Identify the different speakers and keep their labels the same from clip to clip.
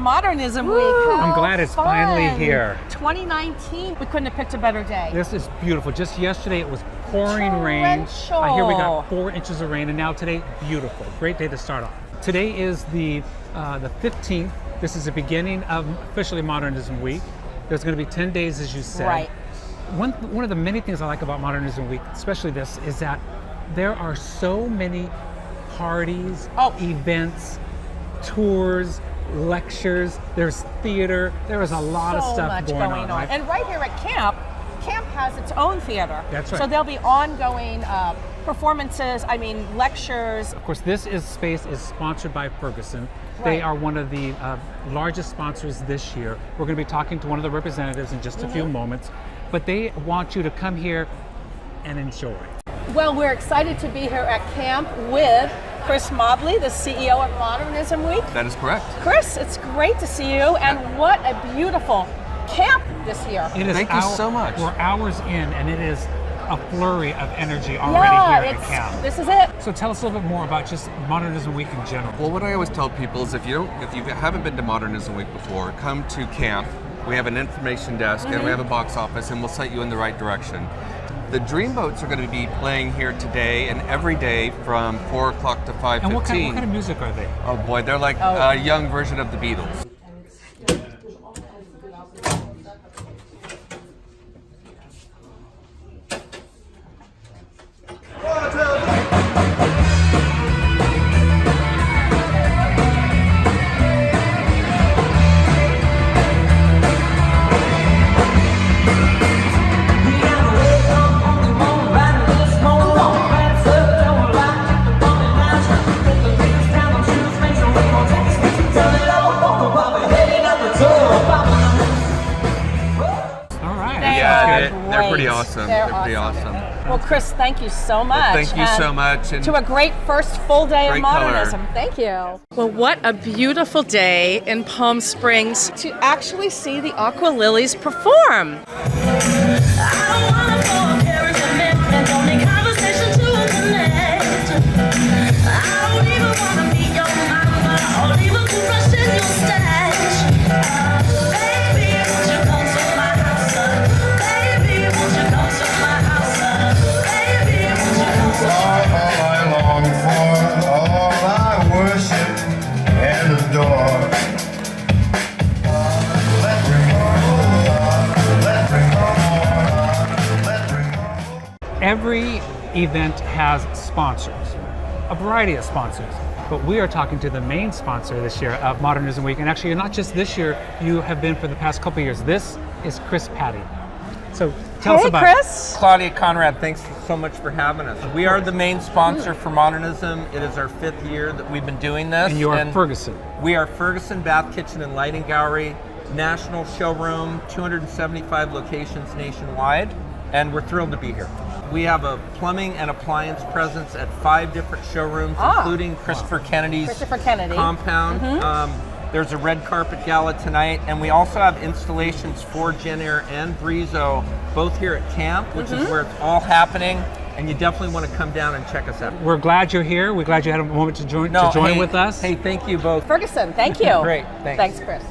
Speaker 1: Modernism Week.
Speaker 2: I'm glad it's finally here.
Speaker 1: 2019. We couldn't have picked a better day.
Speaker 2: This is beautiful. Just yesterday it was pouring rain. I hear we got 4 inches of rain, and now today, beautiful. Great day to start off. Today is the 15th. This is the beginning of officially Modernism Week. There's going to be 10 days, as you said.
Speaker 1: Right.
Speaker 2: One of the many things I like about Modernism Week, especially this, is that there are so many parties, events, tours, lectures, there's theater, there is a lot of stuff going on. Right?
Speaker 1: And right here at camp has its own theater.
Speaker 2: That's right.
Speaker 1: So there'll be ongoing performances, lectures.
Speaker 2: Of course, this space is sponsored by Ferguson. They are one of the largest sponsors this year. We're going to be talking to one of the representatives in just a few moments, but they want you to come here and enjoy.
Speaker 1: Well, we're excited to be here at camp with Chris Mobley, the CEO of Modernism Week.
Speaker 3: That is correct.
Speaker 1: Chris, it's great to see you, and what a beautiful camp this year.
Speaker 3: Thank you so much.
Speaker 2: We're hours in, and it is a flurry of energy already here at camp.
Speaker 1: This is it.
Speaker 2: So tell us a little bit more about just Modernism Week in general.
Speaker 3: Well, what I always tell people is if you haven't been to Modernism Week before, come to camp. We have an information desk and we have a box office, and we'll set you in the right direction. The Dreamboats are going to be playing here today and every day from 4 o'clock to 5:15.
Speaker 2: And what kind of music are they?
Speaker 3: Oh boy, they're like a young version of the Beatles. They're pretty awesome.
Speaker 1: They're pretty awesome. Well, Chris, thank you so much.
Speaker 3: Well, thank you so much.
Speaker 1: And to a great first full day of Modernism.
Speaker 3: Color.
Speaker 1: Thank you. Well, what a beautiful day in Palm Springs to actually see the Aqua Lilies perform.
Speaker 2: Every event has sponsors, a variety of sponsors, but we are talking to the main sponsor this year of Modernism Week, and actually not just this year, you have been for the past couple of years. This is Chris Patty. So tell us about
Speaker 1: Chris.
Speaker 4: Claudia Conrad, thanks so much for having us. We are the main sponsor for Modernism. It is our 5th year that we've been doing this.
Speaker 2: And you are Ferguson.
Speaker 4: We are Ferguson Bath Kitchen and Lighting Gallery, national showroom, 275 locations nationwide, and we're thrilled to be here. We have a plumbing and appliance presence at 5 different showrooms, including Christopher Kennedy's compound. There's a red carpet gala tonight, and we also have installations for Jen Air and Brizo, both here at camp, which is where it's all happening, and you definitely want to come down and check us out.
Speaker 2: We're glad you're here. We're glad you had a moment to join with us.
Speaker 4: Hey, thank you both.
Speaker 1: Ferguson, thank you.
Speaker 4: Great, thanks.
Speaker 1: Thanks, Chris.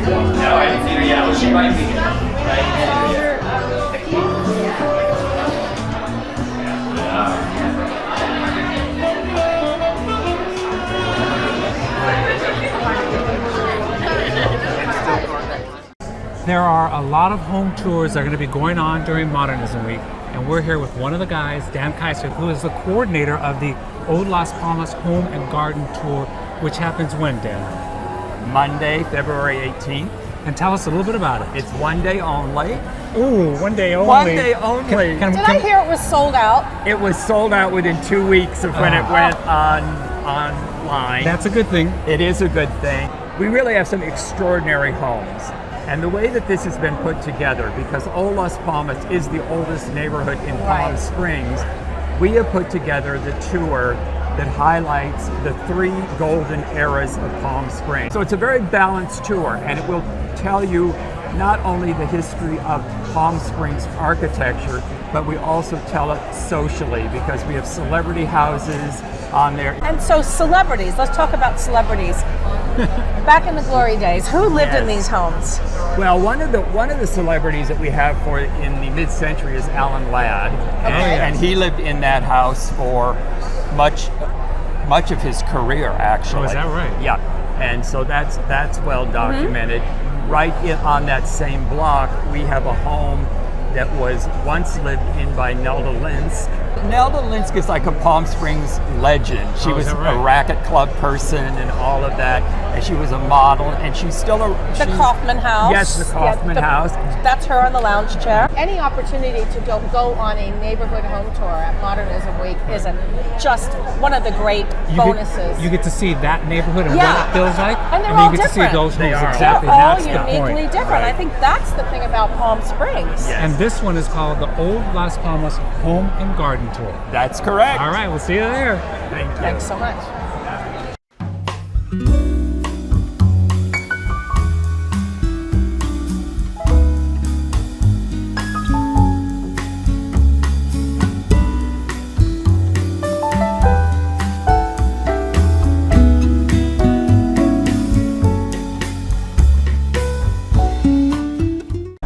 Speaker 5: No, I didn't see her yet. Well, she might be here.
Speaker 2: There are a lot of home tours that are going to be going on during Modernism Week, and we're here with one of the guys, Dan Kaiser, who is the coordinator of the Old Las Palmas Home and Garden Tour, which happens when, Dan?
Speaker 6: Monday, February 18th.
Speaker 2: And tell us a little bit about it.
Speaker 6: It's one day only.
Speaker 2: Ooh, one day only.
Speaker 6: One day only.
Speaker 1: Did I hear it was sold out?
Speaker 6: It was sold out within 2 weeks of when it went online.
Speaker 2: That's a good thing.
Speaker 6: It is a good thing. We really have some extraordinary homes. And the way that this has been put together, because Old Las Palmas is the oldest neighborhood in Palm Springs, we have put together the tour that highlights the 3 golden eras of Palm Springs. So it's a very balanced tour, and it will tell you not only the history of Palm Springs architecture, but we also tell it socially because we have celebrity houses on there.
Speaker 7: And so celebrities, let's talk about celebrities. Back in the glory days, who lived in these homes?
Speaker 6: Well, one of the celebrities that we have for in the mid-century is Alan Ladd, and he lived in that house for much of his career, actually.
Speaker 2: Oh, is that right?
Speaker 6: Yeah, and so that's well documented. Right on that same block, we have a home that was once lived in by Nelda Linsk. Nelda Linsk is like a Palm Springs legend. She was a racket club person and all of that, and she was a model, and she's still
Speaker 7: The Kaufman House.
Speaker 6: Yes, the Kaufman House.
Speaker 7: That's her on the lounge chair. Any opportunity to go on a neighborhood home tour at Modernism Week is just one of the great bonuses.
Speaker 2: You get to see that neighborhood and what it feels like,
Speaker 7: and they're
Speaker 2: then
Speaker 7: all
Speaker 2: you get
Speaker 7: different.
Speaker 2: to see those homes exactly.
Speaker 7: They're all
Speaker 2: That's the point.
Speaker 7: uniquely different. I think that's the thing about Palm Springs.
Speaker 6: Yes.
Speaker 2: And this one is called the Old Las Palmas Home and Garden Tour.
Speaker 6: That's correct.
Speaker 2: All right, we'll see you there.
Speaker 6: Thank you.
Speaker 7: Thanks so much.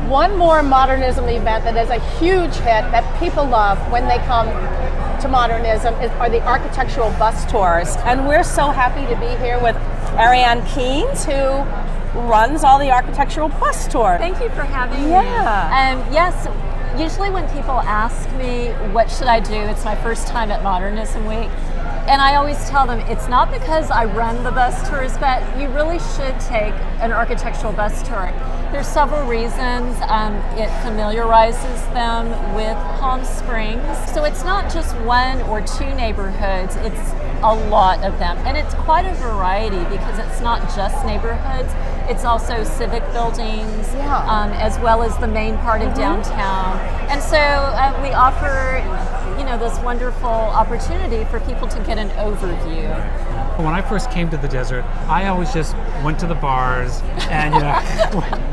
Speaker 7: One more modernism event that is a huge hit that people love when they come to Modernism are the architectural bus tours. And we're so happy to be here with Ariane Keynes, who runs all the architectural bus tours.
Speaker 8: Thank you for having me.
Speaker 7: Yeah.
Speaker 8: Yes, usually when people ask me what should I do, it's my first time at Modernism Week. And I always tell them it's not because I run the bus tours, but you really should take an architectural bus tour. There's several reasons. It familiarizes them with Palm Springs. So it's not just one or two neighborhoods, it's a lot of them. And it's quite a variety because it's not just neighborhoods, it's also civic buildings, as well as the main part of downtown. And so we offer this wonderful opportunity for people to get an overview.
Speaker 2: When I first came to the desert, I always just went to the bars and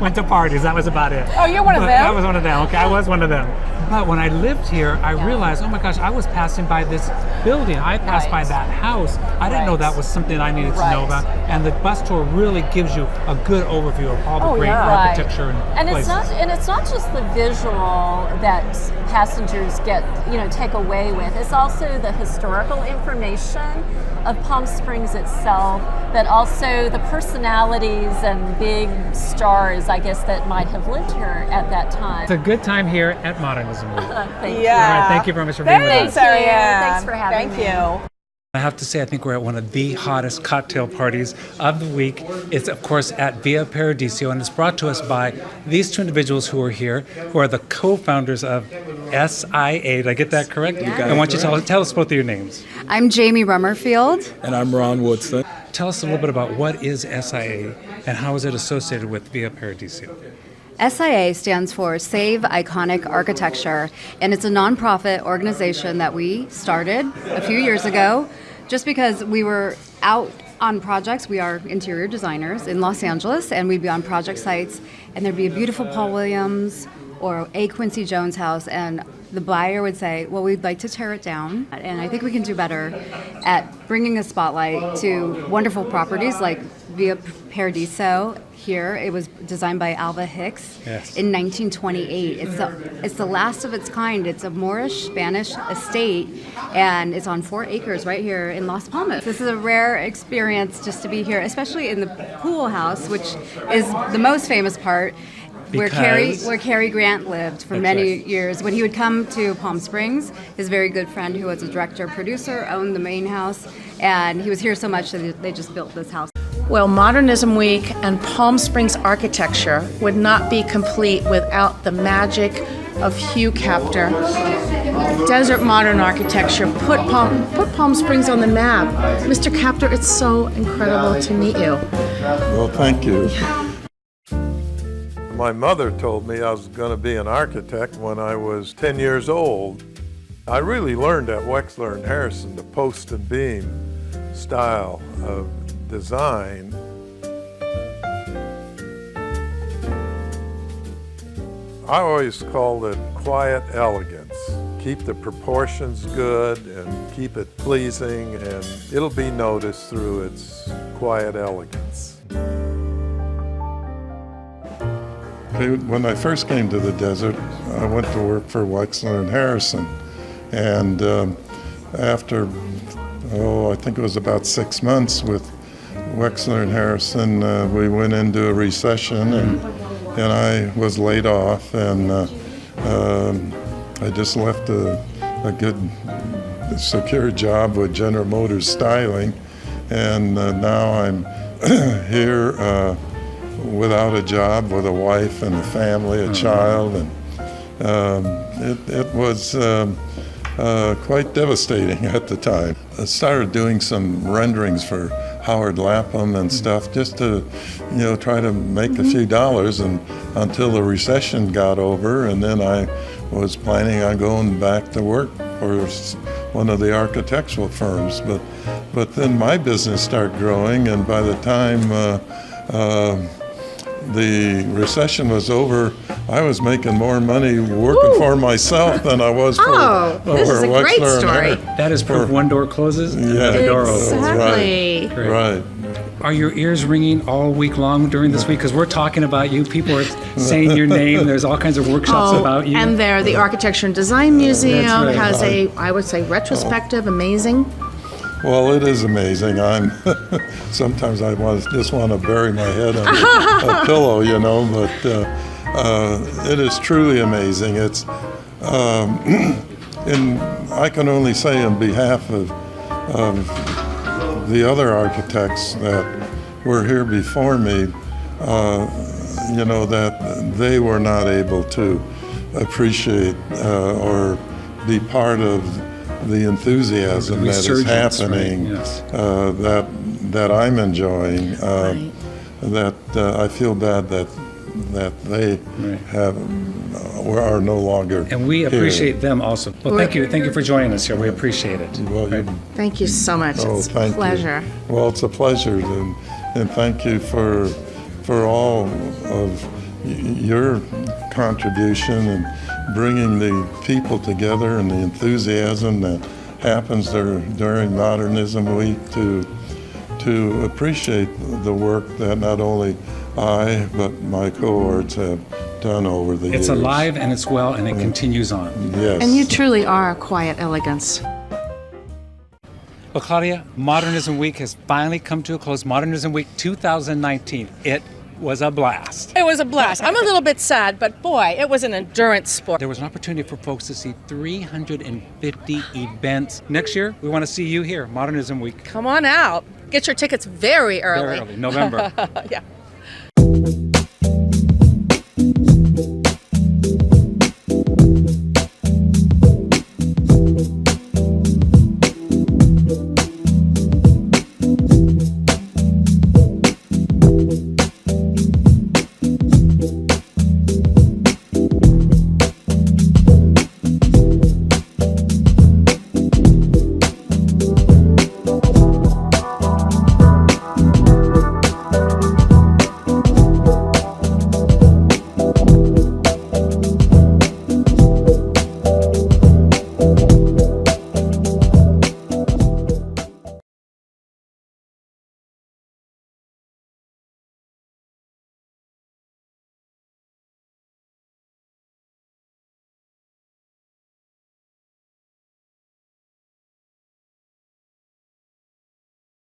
Speaker 2: went to parties. That was about it.
Speaker 7: Oh, you're one of them?
Speaker 2: I was one of them. Okay, I was one of them. But when I lived here, I realized, oh my gosh, I was passing by this building. I passed by that house. I didn't know that was something I needed to know about. And the bus tour really gives you a good overview of all the great architecture and places.
Speaker 8: It's not just the visual that passengers take away with. It's also the historical information of Palm Springs itself, but also the personalities and big stars, I guess, that might have lived here at that time.
Speaker 2: It's a good time here at Modernism Week.
Speaker 8: Thank you.
Speaker 2: All right, thank you very much for being with us.
Speaker 7: Thanks, Ariane.
Speaker 8: Thanks for having me.
Speaker 7: Thank you.
Speaker 2: I have to say, I think we're at one of the hottest cocktail parties of the week. It's, of course, at Via Paradiso, and it's brought to us by these two individuals who are here, who are the co-founders of SIA. Did I get that correct? You got it. I want you to tell us both of your names.
Speaker 9: I'm Jamie Rummerfield.
Speaker 10: And I'm Ron Woodson.
Speaker 2: Tell us a little bit about what is SIA and how is it associated with Via Paradiso?
Speaker 9: SIA stands for Save Iconic Architecture, and it's a nonprofit organization that we started a few years ago just because we were out on projects. We are interior designers in Los Angeles, and we'd be on project sites, and there'd be a beautiful Paul Williams or a Quincy Jones house, and the buyer would say, well, we'd like to tear it down, and I think we can do better at bringing a spotlight to wonderful properties like Via Paradiso. Here, it was designed by Alva Hicks in 1928. It's the last of its kind. It's a Moorish Spanish estate, and it's on 4 acres right here in Las Palmas. This is a rare experience just to be here, especially in the pool house, which is the most famous part. Where Cary Grant lived for many years. When he would come to Palm Springs, his very good friend who was a director-producer owned the main house, and he was here so much that they just built this house.
Speaker 1: Well, Modernism Week and Palm Springs architecture would not be complete without the magic of Hugh Kaptur. Desert modern architecture put Palm Springs on the map. Mr. Kaptur, it's so incredible to meet you.
Speaker 10: Well, thank you.
Speaker 11: My mother told me I was going to be an architect when I was 10 years old. I really learned at Wexler and Harrison the post and beam style of design. I always called it quiet elegance. Keep the proportions good and keep it pleasing, and it'll be noticed through its quiet elegance. When I first came to the desert, I went to work for Wexler and Harrison. And after, I think it was about 6 months with Wexler and Harrison, we went into a recession, and I was laid off, and I just left a good, secure job with General Motors Styling, and now I'm here without a job, with a wife and a family, a child, and it was quite devastating at the time. I started doing some renderings for Howard Lapham and stuff, just to, try to make a few dollars, and until the recession got over, and then I was planning on going back to work for one of the architectural firms. But then my business started growing, and by the time the recession was over, I was making more money working for myself than I was for
Speaker 1: this is a great
Speaker 11: Wexler and
Speaker 1: story.
Speaker 11: Harrison.
Speaker 2: That is proof one door closes,
Speaker 11: Yeah,
Speaker 2: another door opens.
Speaker 1: Exactly.
Speaker 11: Right.
Speaker 2: Are your ears ringing all week long during this week? Because we're talking about you. People are saying your name. There's all kinds of workshops about you.
Speaker 1: And there, the Architecture and Design Museum
Speaker 2: right.
Speaker 1: has I would say, retrospective, amazing.
Speaker 11: Well, it is amazing. Sometimes I just want to bury my head under a pillow, but it is truly amazing. It's, and I can only say on behalf of the other architects that were here before me, that they were not able to appreciate or be part of the enthusiasm that is happening,
Speaker 2: right, yes.
Speaker 11: that I'm enjoying. That I feel bad that they are no longer.
Speaker 2: And we
Speaker 11: here.
Speaker 2: appreciate them also. Well, thank you for joining us here. We appreciate it.
Speaker 11: Well,
Speaker 1: Thank you so much. It's a
Speaker 11: thank
Speaker 1: pleasure.
Speaker 11: you. Well, it's a pleasure, and thank you for all of your contribution and bringing the people together, and the enthusiasm that happens during Modernism Week to appreciate the work that not only I but my cohorts have done over the years.
Speaker 2: It's alive and it's well and it continues on.
Speaker 11: Yes.
Speaker 1: And you truly are a quiet elegance.
Speaker 2: Well, Claudia, Modernism Week has finally come to a close. Modernism Week 2019. It was a blast.
Speaker 7: It was a blast. I'm a little bit sad, but boy, it was an endurance sport.
Speaker 2: There was an opportunity for folks to see 350 events. Next year, we want to see you here, Modernism Week.
Speaker 7: Come on out. Get your tickets very early.
Speaker 2: Very early, November.
Speaker 7: Yeah.